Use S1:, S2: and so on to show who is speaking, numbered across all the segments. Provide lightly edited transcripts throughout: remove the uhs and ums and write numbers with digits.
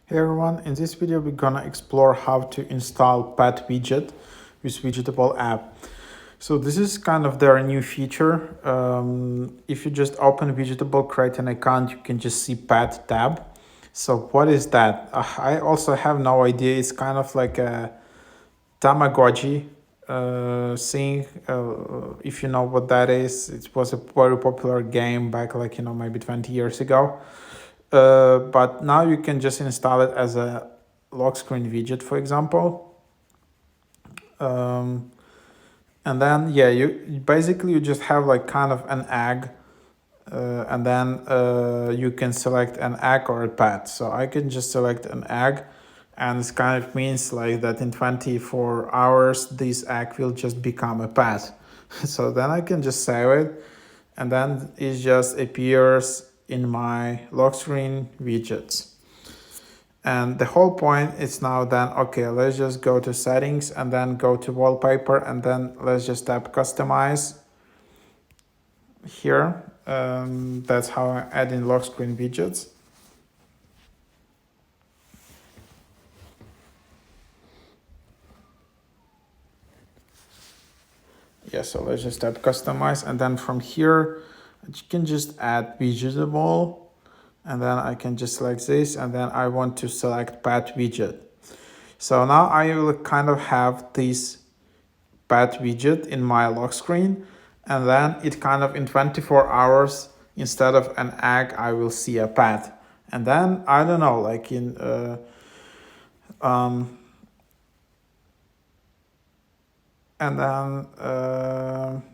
S1: Hey everyone, in this video we're gonna explore how to install pet widget with Widgetable app. So this is kind of their new feature. If you just open Widgetable, create an account, you can just see pet tab. So what is that? I also have no idea. It's kind of like a Tamagotchi thing. If you know what that is, it was a very popular game back like, maybe 20 years ago. But now you can just install it as a lock screen widget, for example. And then, yeah, you basically you just have like kind of an egg, and then you can select an egg or a pet. So I can just select an egg, and this kind of means like that in 24 hours, this egg will just become a pet. So then I can just save it, and then it just appears in my lock screen widgets. And the whole point is now then, okay, let's just go to settings and then go to wallpaper, and then let's just tap customize here. That's how I add in lock screen widgets. Yeah, so let's just tap customize, and then from here you can just add widgetable, and then I can just select this, and then I want to select pet widget. So now I will kind of have this pet widget in my lock screen, and then it kind of in 24 hours, instead of an egg, I will see a pet. And then I don't know, like in and then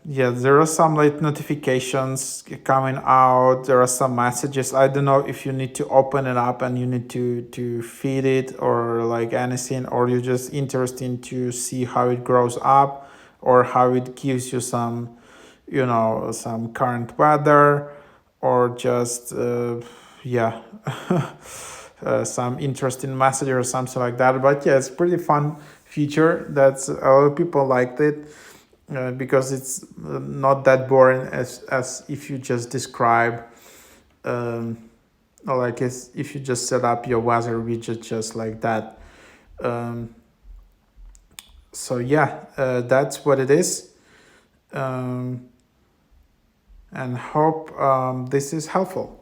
S1: yeah, there are some like notifications coming out, there are some messages. I don't know if you need to open it up and you need to feed it or like anything, or you're just interested to see how it grows up, or how it gives you some, some current weather, or just yeah, some interesting message or something like that. But yeah, it's pretty fun feature. That's a lot of people liked it, because it's not that boring as if you just describe, like if you just set up your weather widget just like that. So yeah, that's what it is, and hope this is helpful.